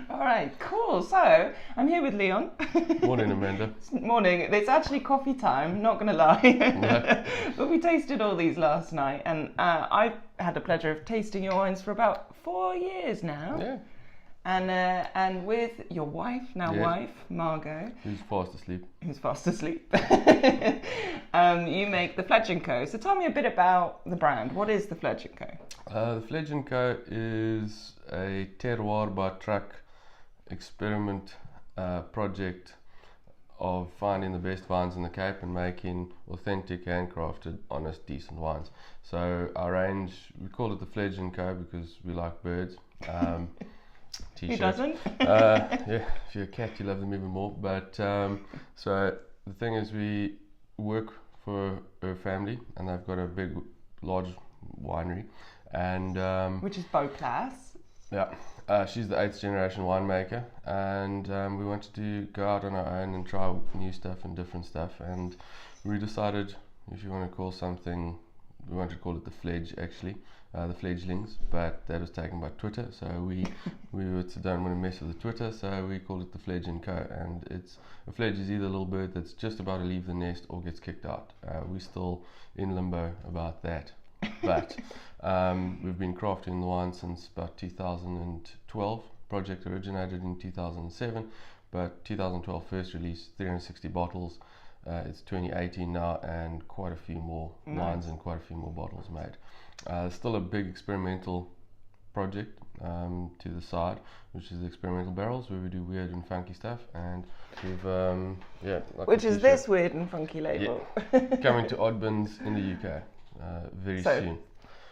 All right, cool. So I'm here with Leon. Morning, Amanda. Morning. It's actually coffee time, not going to lie. But we tasted all these last night, and I've had the pleasure of tasting your wines for about 4 years now. Yeah. And with your wife, wife, Margot. Who's fast asleep. Who's fast asleep. You make the Fledge & Co. So tell me a bit about the brand. What is the Fledge & Co? The Fledge & Co is a terroir by truck experiment project of finding the best vines in the Cape and making authentic, handcrafted, honest, decent wines. So our range, we call it the Fledge & Co because we like birds. Who doesn't? Yeah, if you're a cat, you love them even more. But so the thing is, we work for her family, and they've got a big, large winery, and which is Beauclass. Yeah, she's the 8th generation winemaker, and we wanted to go out on our own and try new stuff and different stuff, and we decided, if you want to call something, we wanted to call it the Fledge actually. The fledglings, but that was taken by Twitter, so we don't want to mess with the Twitter, so we called it the Fledge & Co. And a fledge is either a little bird that's just about to leave the nest or gets kicked out. We're still in limbo about that, but we've been crafting the wine since about 2012. Project originated in 2007, but 2012 first release, 360 bottles. It's 2018 now, and quite a few more wines and quite a few more bottles made. Still a big experimental project to the side, which is the experimental barrels, where we do weird and funky stuff, and we've like which is this weird and funky label. Yeah. Coming to odd bins in the UK very soon.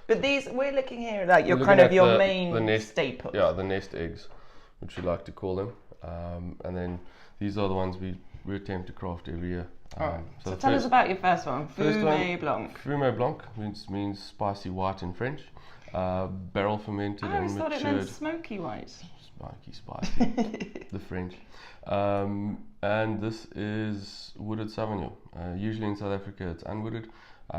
But these, we're looking here like your kind of your main nest, staple. Yeah, the nest eggs, which we like to call them, and then these are the ones we attempt to craft every year. So tell us about your first one, Fumé Blanc. Fumé Blanc means spicy white in French. Barrel fermented and matured. I thought it meant smoky white. Spicy, the French. And this is wooded Sauvignon. Usually in South Africa it's unwooded.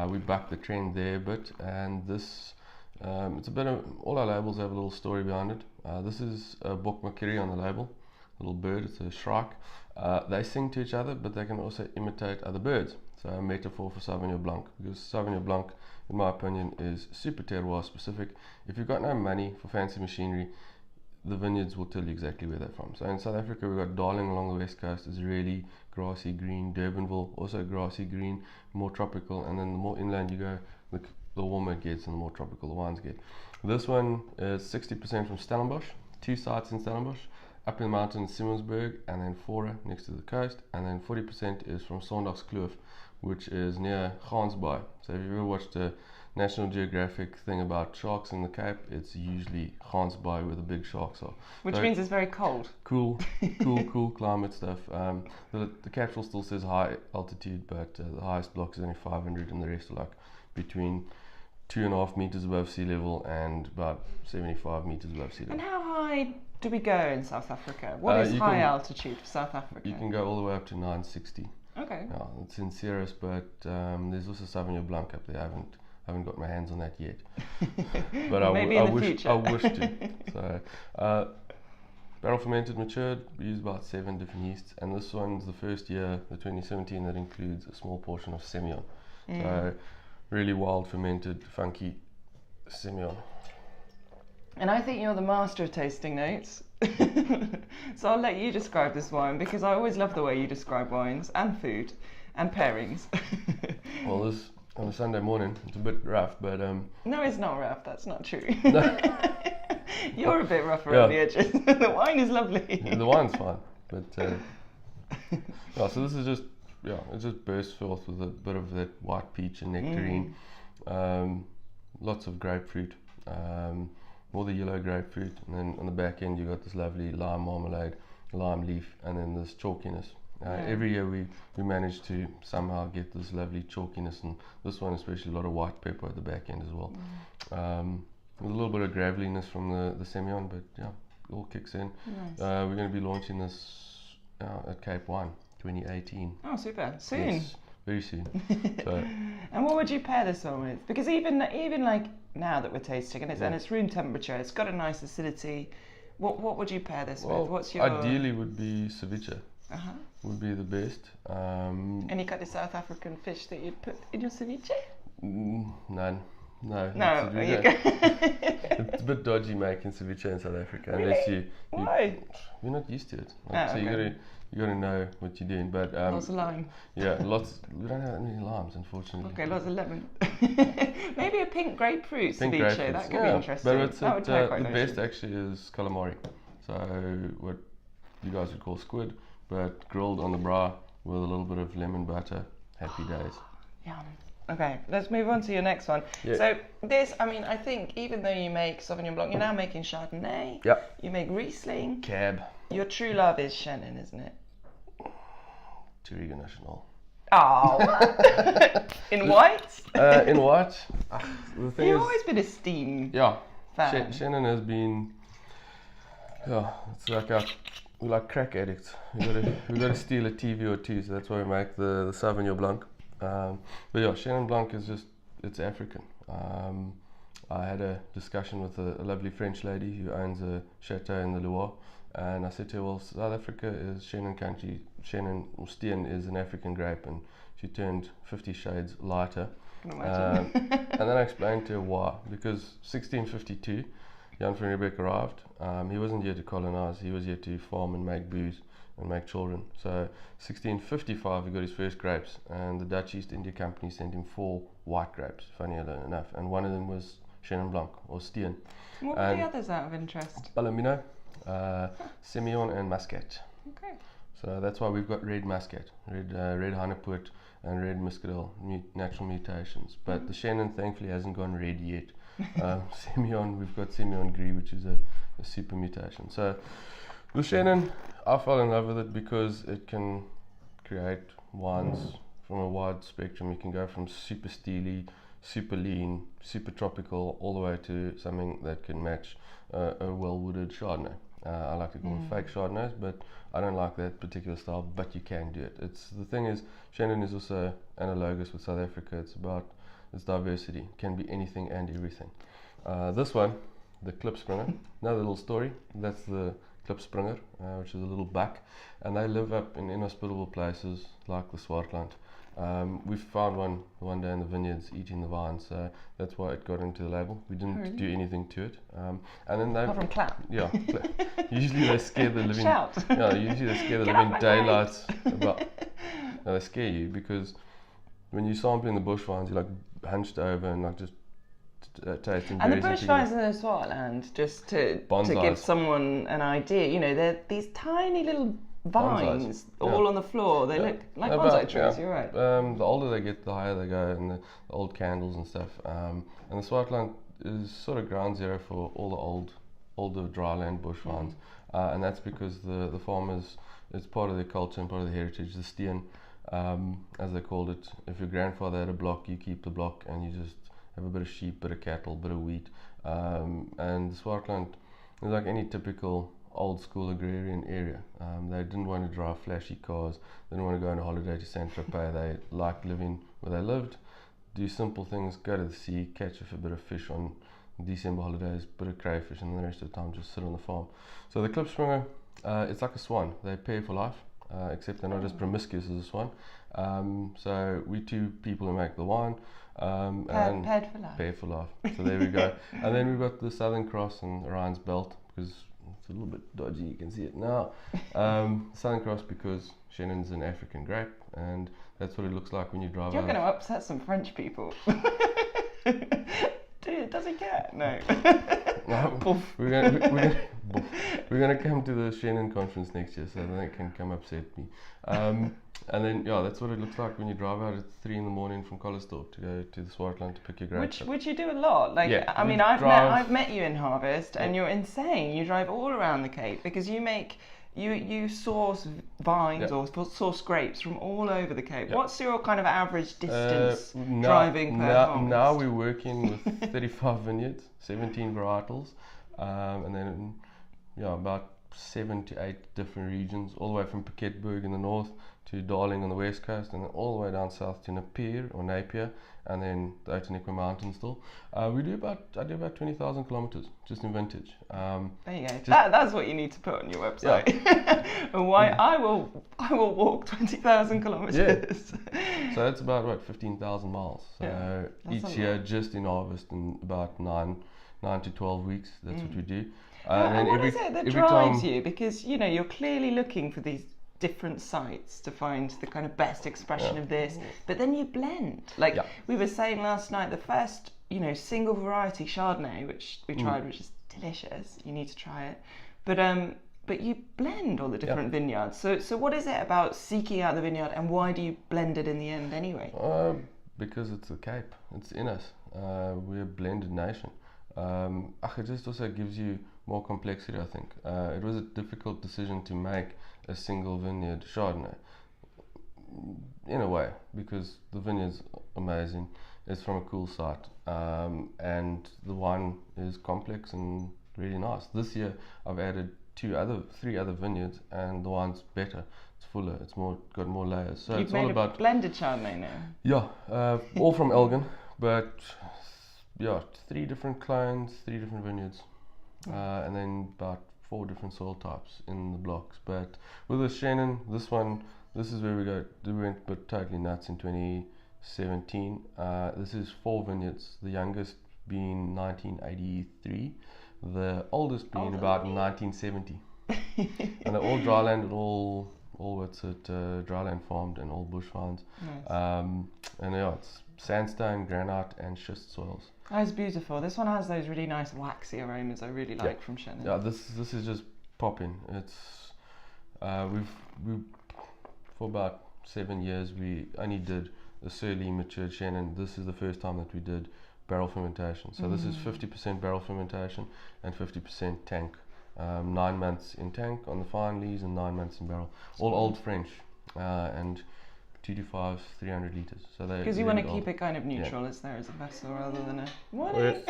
We buck the trend there a bit, and this it's a bit of, all our labels have a little story behind it. This is a bokmakiri on the label, a little bird, it's a shrike. They sing to each other, but they can also imitate other birds. So a metaphor for Sauvignon Blanc, because Sauvignon Blanc, in my opinion, is super terroir specific. If you've got no money for fancy machinery, the vineyards will tell you exactly where they're from. So in South Africa, we've got Darling along the west coast, is really grassy green. Durbanville, also grassy green, more tropical. And then the more inland you go, the warmer it gets and the more tropical the wines get. This one is 60% from Stellenbosch, 2 sites in Stellenbosch. Up in the mountains, Simonsburg, and then Fora next to the coast, and then 40% is from Sondagskloof, which is near Gansbaai. So if you ever watched a National Geographic thing about sharks in the Cape, it's usually Gansbaai where the big sharks are. Which means it's very cold. Cool climate stuff. The capsule still says high altitude, but the highest block is only 500, and the rest are like between 2.5 meters above sea level and about 75 meters above sea level. And how high do we go in South Africa? What is high altitude for South Africa? You can go all the way up to 960. Okay. Yeah, it's in Ceres, but there's also Sauvignon Blanc up there. I haven't got my hands on that yet. But maybe in the future. I wish to. So, barrel fermented, matured. We use about 7 different yeasts, and this one's the first year, the 2017, that includes a small portion of Semillon. So, really wild, fermented, funky Semillon. And I think you're the master of tasting notes. So I'll let you describe this wine, because I always love the way you describe wines and food and pairings. Well, this on a Sunday morning, it's a bit rough, but no, it's not rough. That's not true. You're a bit rough around the edges. The wine is lovely. Yeah, the wine's fine, but so this is just it just bursts forth with a bit of that white peach and nectarine, lots of grapefruit. More the yellow grapefruit, and then on the back end you got this lovely lime marmalade, lime leaf, and then this chalkiness. Every year we manage to somehow get this lovely chalkiness, and this one especially a lot of white pepper at the back end as well. A little bit of graveliness from the Semillon, but yeah, it all kicks in. Nice. We're going to be launching this at Cape Wine 2018. Oh, super! Soon. Yes, very soon. So, and what would you pair this one with? Because even like now that we're tasting, and it's room temperature, it's got a nice acidity. What would you pair this Well, with? What's your ideally would be ceviche. Uh-huh. Would be the best. Any kind of South African fish that you'd put in your ceviche? None. No. No, there you go. It's a bit dodgy making ceviche in South Africa Really? unless you Why? you're not used to it. Ah, So okay. you gotta know what you're doing. But Lots of lime. yeah, lots. We don't have that many limes, unfortunately. Okay, lots of lemon. Maybe a pink grapefruit Pink ceviche. grapefruits, That could yeah, be interesting. but it's That would tie quite the nicely. best actually is calamari. So what you guys would call squid, but grilled on the bra with a little bit of lemon butter. Happy days. Yum. Okay, let's move on to your next one. Yeah. So this, I mean, I think even though you make Sauvignon Blanc, you're now making Chardonnay. Yep. You make Riesling. Cab. Your true love is Chenin, isn't it? Touriga National. Oh. In white? In white. The thing You've is, always been a steam yeah, fan. Shannon has been. Yeah, it's like we like crack addicts. We gotta steal a TV or two, so that's why we make the Sauvignon Blanc. But yeah, Chenin Blanc is it's African. I had a discussion with a lovely French lady who owns a chateau in the Loire, and I said to her, well, South Africa is Chenin country. Chenin, or Steen, is an African grape, and she turned 50 shades lighter. Can imagine. And then I explained to her why. Because 1652, Jan van Riebeeck arrived. He wasn't here to colonize, he was here to farm and make booze and make children. So 1655 he got his first grapes, and the Dutch East India Company sent him 4 white grapes, funny enough, and one of them was Chenin Blanc or Steen. What were the others out of interest? Palomino, Semillon and Muscat. Okay. So that's why we've got red Muscat, red Hanepoort and red Muscadel, natural mutations. But the Chenin thankfully hasn't gone red yet. Semillon, we've got Semillon Gris, which is a super mutation. So the Chenin, I fell in love with it because it can create wines from a wide spectrum. You can go from super steely, super lean, super tropical, all the way to something that can match a well-wooded Chardonnay. I like to call them fake Chardonnays, but I don't like that particular style, but you can do it. The thing is, Chenin is also analogous with South Africa. It's about its diversity. It can be anything and everything. This one, the Klipspringer, another little story. That's the Klipspringer, which is a little buck, and they live up in inhospitable places like the Swartland. We found one day in the vineyards eating the vines, so that's why it got into the label. We didn't do anything to it. And then they Apart from clap. yeah, usually they scare the living Shout. yeah, usually they scare the Get off living my daylights about. No, they scare you because when you sampling the bush vines, you're like hunched over and like just tasting And the berries bush picking vines up. in the Swartland, just to give Bonsais. someone an idea, you know, they're these tiny little vines Bonsais, all yeah. on the floor. They look like About- bonsai trees, yeah. you're right. The older they get, the higher they go, and the old candles and stuff. And the Swartland is sort of ground zero for all the older dryland bush vines, and that's because the farmers, it's part of their culture and part of their heritage. The Steen, as they called it. If your grandfather had a block, you keep the block, and you just have a bit of sheep, bit of cattle, bit of wheat. And the Swartland is like any typical old school agrarian area. They didn't want to drive flashy cars, they didn't want to go on a holiday to Saint-Tropez. They liked living where they lived, do simple things, go to the sea, catch a bit of fish on December holidays, bit of crayfish, and the rest of the time just sit on the farm. So the Klipspringer, it's like a swan. They pair for life, except they're not as promiscuous as a swan. So we 2 people who make the wine, and Paired for life. pair for life. So there we go. And then we've got the Southern Cross and Orion's Belt, because it's a little bit dodgy, you can see it now. Southern Cross because Chenin's an African grape, and that's what it looks like when you drive You're out. going to upset some French people. Dude, does he care? No. We're gonna come to the Chenin conference next year, so then it can come upset me. And then that's what it looks like when you drive out at 3 a.m. from Collerstorp to go to the Swartland to pick your grapes. Which you do a lot. Like, Yeah, I we mean, drive- I've met you in Harvest, and you're insane. You drive all around the Cape because you source vines or source grapes from all over the Cape. Yeah. What's your kind of average distance driving per harvest? Now we're working with 35 vineyards, 17 varietals, and then about 7 to 8 different regions, all the way from Piketberg in the north to Darling on the west coast, and then all the way down south to Napier, and then the Outeniqua Mountains still. I do about 20,000 kilometers just in vintage. There you go. That's what you need to put on your website. Yeah. And why I will walk 20,000 kilometers. Yeah. So that's about 15,000 miles. So each year, just in harvest, in about 9 to 12 weeks. That's what we do. And what is it that drives you? Because you're clearly looking for these different sites to find the kind of best expression of this, but then you blend. We were saying last night, the first single variety Chardonnay, which we tried, which is delicious. You need to try it. But you blend all the different vineyards. So what is it about seeking out the vineyard, and why do you blend it in the end anyway? Because it's the Cape. It's in us. We're a blended nation. It just also gives you more complexity, I think. It was a difficult decision to make a single vineyard Chardonnay, in a way, because the vineyard's amazing. It's from a cool site, and the wine is complex and really nice. This year I've added 3 other vineyards, and the wine's better. It's fuller. It's got more layers. So You've it's made all a about blended Chardonnay now. Yeah, all from Elgin, but 3 different clones, 3 different vineyards, and then about 4 different soil types in the blocks. But with the Chenin, this is where we went but totally nuts in 2017. This is 4 vineyards, the youngest being 1983, the oldest being about 1970. And they're all dryland, all dryland farmed, and all bush vines. Nice. And it's sandstone, granite, and schist soils. That's beautiful. This one has those really nice waxy aromas I really like from Chenin. Yeah, this is just popping. It's we've for about 7 years we only did a surly matured Chenin. This is the first time that we did barrel fermentation. So this is 50% barrel fermentation and 50% tank. 9 months in tank on the fine lees and 9 months in barrel. All old French, and 2 to 5, 300 litres. So because you want to keep it kind of neutral as there as a vessel rather than a morning.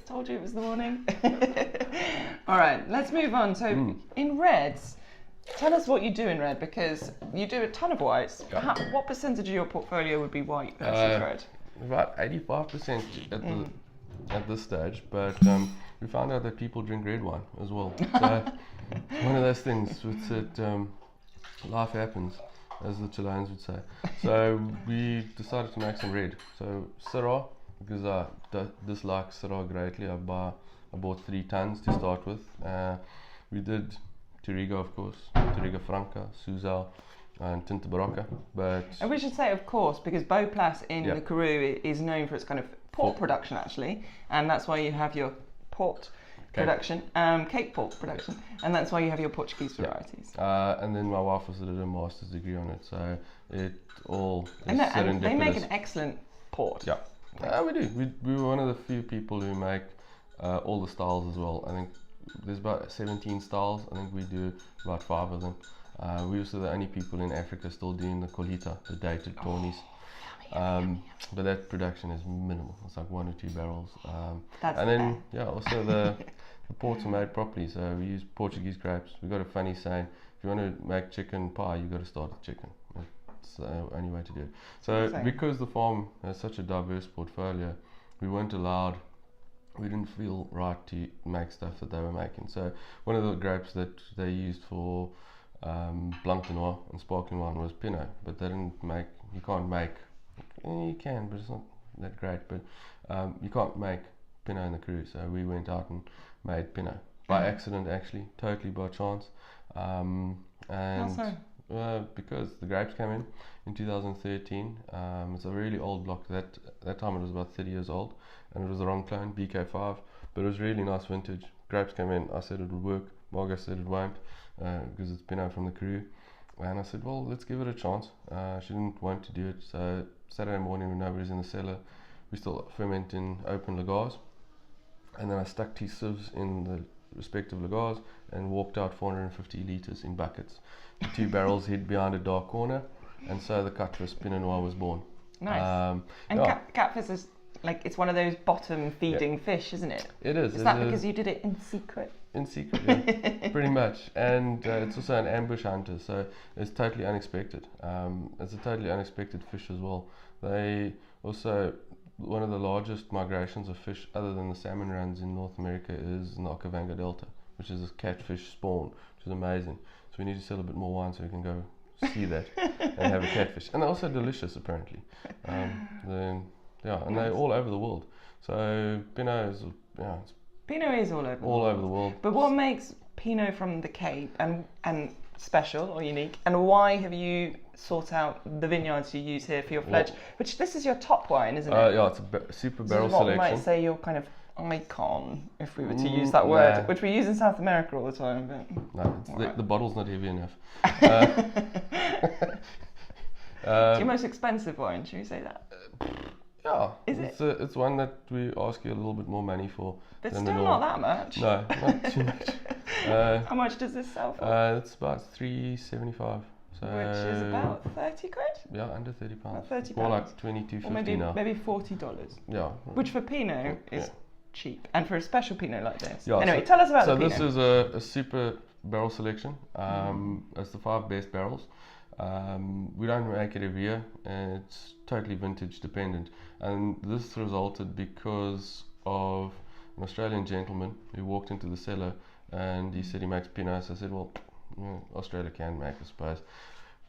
Told you it was the morning. All right, let's move on. So in reds, tell us what you do in red, because you do a ton of whites. What percentage of your portfolio would be white versus red? About 85% at this stage, but we found out that people drink red wine as well. So one of those things, life happens, as the Chileans would say. So we decided to make some red. So Syrah, because I dislike Syrah greatly, I bought 3 tons to start with. We did Touriga, of course, Touriga Franca, Suzal, and Tinta Barocca. And we should say, of course, because Beauplace in the Karoo is known for its kind of port production, actually, and that's why you have your port production, Cape port production, and that's why you have your Portuguese varieties. And then my wife also did a master's degree on it, so it all is and they make an excellent port. Yeah, we do. We were one of the few people who make all the styles as well. I think there's about 17 styles. I think we do about 5 of them. We're also the only people in Africa still doing the Colheita, the dated Tawnies. But that production is minimal. It's like 1 or 2 barrels. And then also the ports are made properly. So we use Portuguese grapes. We've got a funny saying: if you want to make chicken pie, you've got to start with chicken. It's the only way to do it. So because the farm has such a diverse portfolio, we didn't feel right to make stuff that they were making. So one of the grapes that they used for Blanc de Noir and sparkling wine was Pinot, but they didn't make. You can't make. You can, but it's not that great. But you can't make Pinot in the Karoo. So we went out and made Pinot by accident, actually, totally by chance. Because the grapes came in 2013. It's a really old block. That time it was about 30 years old, and it was the wrong clone, BK5, but it was really nice vintage. Grapes came in. I said it would work. Margot said it won't, because it's Pinot from the Karoo. And I said, well, let's give it a chance. She didn't want to do it, so Saturday morning when nobody's in the cellar, we still ferment in open lagars. And then I stuck 2 sieves in the respective lagars and walked out 450 litres in buckets. The 2 barrels hid behind a dark corner, and so the Catfish Pinot Noir was born. Nice. Catfish is like, it's one of those bottom feeding fish, isn't it? It is. Is that because you did it in secret? In secret, yeah, pretty much. And it's also an ambush hunter, so it's totally unexpected. It's a totally unexpected fish as well. They also, one of the largest migrations of fish other than the salmon runs in North America is in the Okavango Delta, which is a catfish spawn, which is amazing. So we need to sell a bit more wine so we can go see that and have a catfish. And they're also delicious apparently. And they're all over the world. So Pinot is, it's Pinot is all over the world. But what makes Pinot from the Cape and special or unique, and why have you sought out the vineyards you use here for your fledge? Which this is your top wine, isn't it? Yeah, it's a super barrel selection. Might say your kind of icon, if we were to use that word, which we use in South America all the time. But no, the bottle's not heavy enough. It's your most expensive wine, should we say that? Yeah, it's one that we ask you a little bit more money for. But still not that much. No, not too much. How much does this sell for? It's about $3.75. So which is about 30 quid? Yeah, under £30. About £30. More like $22.50 now. Maybe $40. Yeah. Which for Pinot is cheap, and for a special Pinot like this. Yeah, anyway, tell us about the Pinot. So this is a super barrel selection. It's the 5 best barrels. We don't make it every year, and it's totally vintage dependent. And this resulted because of an Australian gentleman who walked into the cellar and he said he makes Pinot. So I said, well, Australia can make, I suppose.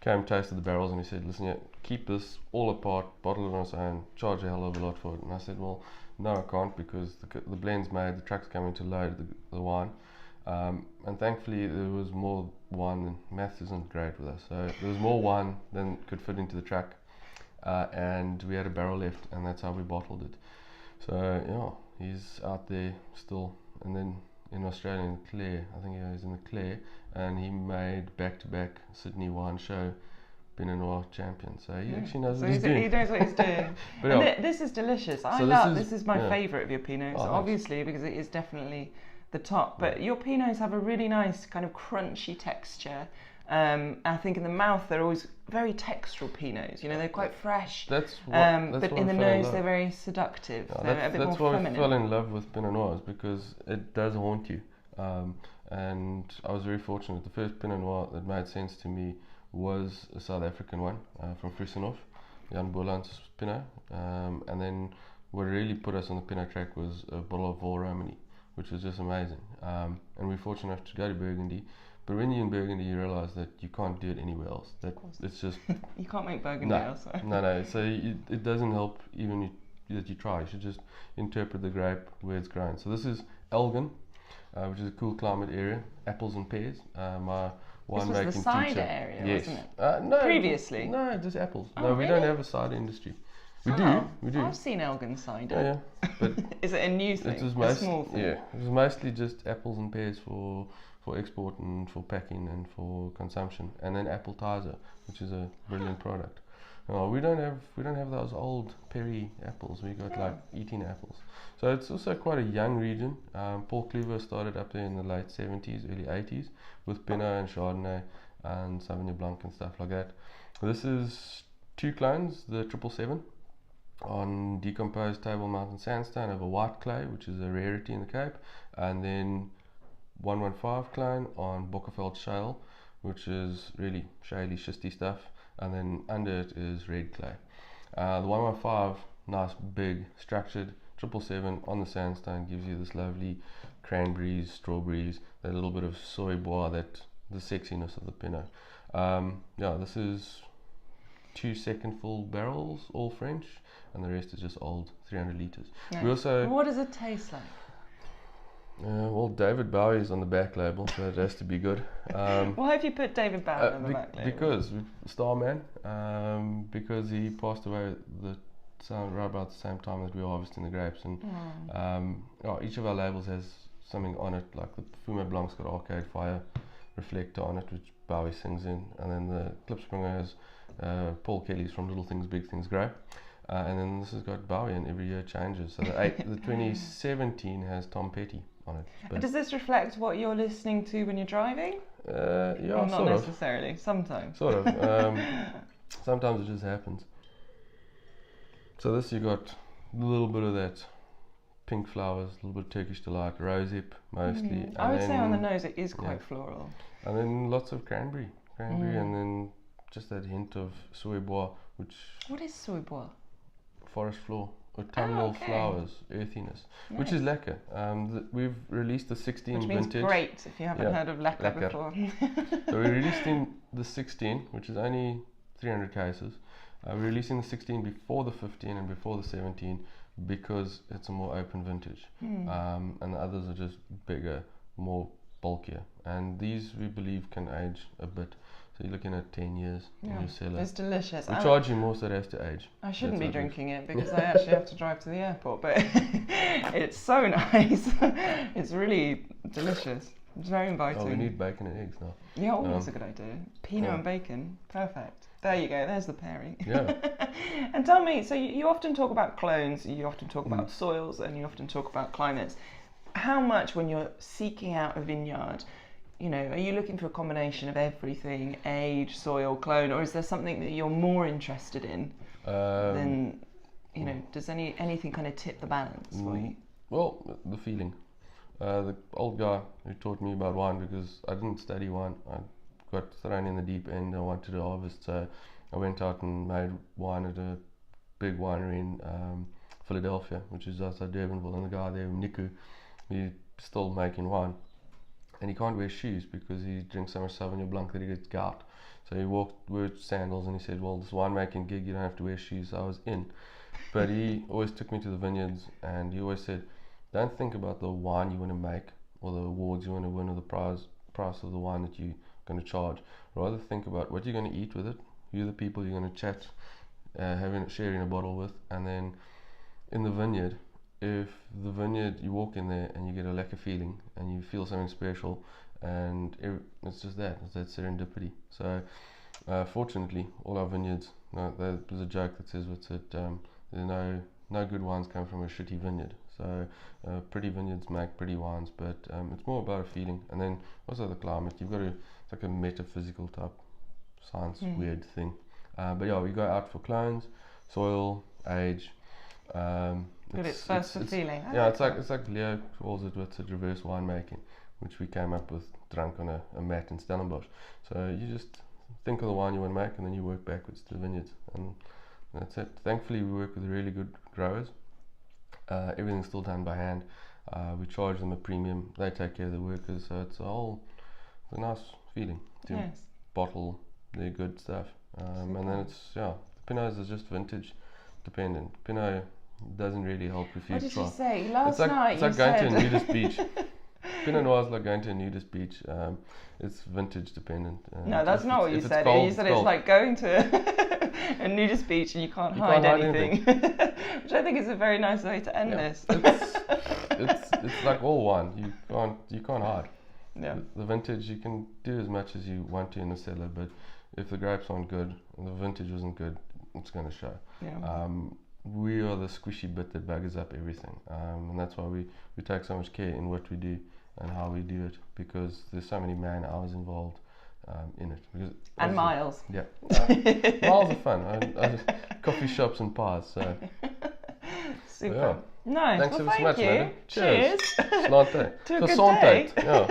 Came, tasted the barrels, and he said, listen, keep this all apart, bottle it on its own, charge a hell of a lot for it. And I said, well, no, I can't, because the blend's made, the truck's coming to load the wine. And thankfully there was more wine than, maths isn't great with us, so there was more wine than could fit into the truck, and we had a barrel left, and that's how we bottled it. So he's out there still, and then in Australia, in Clare, I think he's in the Clare, and he made back-to-back Sydney Wine Show Pinot Noir champion, so he actually knows what he's doing. He knows what he's doing. But this is delicious. This is my favourite of your Pinots, obviously, because it is definitely the top. But your Pinots have a really nice kind of crunchy texture. I think in the mouth they're always very textural Pinots. They're quite fresh. But in the nose they're very seductive. They're a bit more feminine. That's why I fell in love with Pinot Noirs, because it does haunt you. And I was very fortunate. The first Pinot Noir that made sense to me was a South African one from Friesenoff, Jan Boland's Pinot. And then what really put us on the Pinot track was a bottle of Val Romani, which was just amazing. And we're fortunate enough to go to Burgundy. But when you're in Burgundy, you realise that you can't do it anywhere else. It's just you can't make Burgundy elsewhere. No. So it doesn't help even that you try. You should just interpret the grape where it's grown. So this is Elgin, which is a cool climate area. Apples and pears. My winemaking this was the cider teacher. area, Yes. wasn't it? No. Previously? No, just apples. Oh, no, we really? don't have a cider industry. We do. I've seen Elgin cider. Yeah. But is it a new thing? It was a small thing? Yeah, it was mostly just apples and pears for export and for packing and for consumption, and then apple tizer, which is a brilliant product. We don't have those old Perry apples. We got like eating apples. So it's also quite a young region. Paul Cleaver started up there in the late 70s, early 80s with Pinot and Chardonnay and Sauvignon Blanc and stuff like that. This is 2 clones, the 777 on decomposed Table Mountain sandstone over white clay, which is a rarity in the Cape, and then 115 clone on Bockerveld shale, which is really shaly, schisty stuff, and then under it is red clay. The 115, nice, big, structured, 777 on the sandstone gives you this lovely cranberries, strawberries, that little bit of soy bois, that the sexiness of the Pinot. This is 2 second full barrels, all French, and the rest is just old 300 litres. Nice. We also, what does it taste like? Well, David Bowie is on the back label, so it has to be good. Why have you put David Bowie on the back label? Because Starman, because he passed away right about the same time that we were harvesting the grapes, and each of our labels has something on it, like the Fume Blanc's got Arcade Fire reflector on it, which Bowie sings in, and then the Klipspringer has Paul Kelly's from Little Things Big Things Grape. And then this has got Bowie, and every year it changes. So the 2017 has Tom Petty on it. But does this reflect what you're listening to when you're driving? Yeah, or not sort necessarily. of. Sometimes. Sort of. Sometimes it just happens. So this, you got a little bit of that pink flowers, a little bit of Turkish delight, rosehip mostly. I would say on the nose it is quite floral. And then lots of cranberry, and then just that hint of soy bois, which... What is soy bois? Forest floor, autumnal flowers, earthiness, which is lekker. We've released the 16 which means vintage. Great, if you haven't heard of lekker before. So we released in the 16, which is only 300 cases. We're releasing the 16 before the 15 and before the 17 because it's a more open vintage. And the others are just bigger, more bulkier. And these we believe can age a bit. So you're looking at 10 years in your cellar. It's delicious. We charge you more so it has to age. I shouldn't be drinking it because I actually have to drive to the airport, but it's so nice. It's really delicious. It's very inviting. Oh, we need bacon and eggs now. Yeah, that's a good idea. Pinot and bacon, perfect. There you go, there's the pairing. Yeah. And tell me, so you often talk about clones, you often talk about soils, and you often talk about climates. How much, when you're seeking out a vineyard, you know, are you looking for a combination of everything, age, soil, clone, or is there something that you're more interested in than, you know, does anything kind of tip the balance for you? Well, the feeling. The old guy who taught me about wine, because I didn't study wine, I got thrown in the deep end. I wanted to harvest, so I went out and made wine at a big winery in Philadelphia, which is outside Durbanville, and the guy there, Niku, he's still making wine. And he can't wear shoes because he drinks so much Sauvignon Blanc that he gets gout. So he walked with sandals and he said, well, this winemaking gig, you don't have to wear shoes. So I was in. But he always took me to the vineyards and he always said, don't think about the wine you want to make or the awards you want to win or the price of the wine that you're going to charge. Rather think about what you're going to eat with it, who are the people you're going to chat, sharing a bottle with. And then in the vineyard, if the vineyard, you walk in there and you get a lekker feeling and you feel something special, and it's just that, it's that serendipity. So fortunately, all our vineyards, there's a joke that says, what's it, no good wines come from a shitty vineyard. So pretty vineyards make pretty wines, but it's more about a feeling. And then also the climate, you've got to, it's like a metaphysical type science weird thing. But yeah, we go out for clones, soil, age. But it's first the feeling. It's like Leo calls it, what's it, reverse winemaking, which we came up with drunk on a mat in Stellenbosch. So you just think of the wine you want to make and then you work backwards to the vineyards, and that's it. Thankfully we work with really good growers. Everything's still done by hand. We charge them a premium, they take care of the workers, so it's a nice feeling to bottle their good stuff. And then it's, the Pinots is just vintage dependent. Pinot doesn't really help if you try. What did you say? Last night it's like going to a nudist beach. Pinot Noir is like going to a nudist beach. It's vintage dependent. No, that's not what you said. You said it's like going to a nudist beach and you can't hide anything. Which I think is a very nice way to end this. It's like all wine. You can't hide. Yeah. The vintage, you can do as much as you want to in the cellar, but if the grapes aren't good and the vintage isn't good, it's going to show. Yeah. We are the squishy bit that buggers up everything, and that's why we take so much care in what we do and how we do it, because there's so many man hours involved in it. And miles. Yeah. Miles are fun. Coffee shops and pies. So. Super. Nice. Thanks well, so much, you. man. Cheers. Slante. To a good day. Yeah.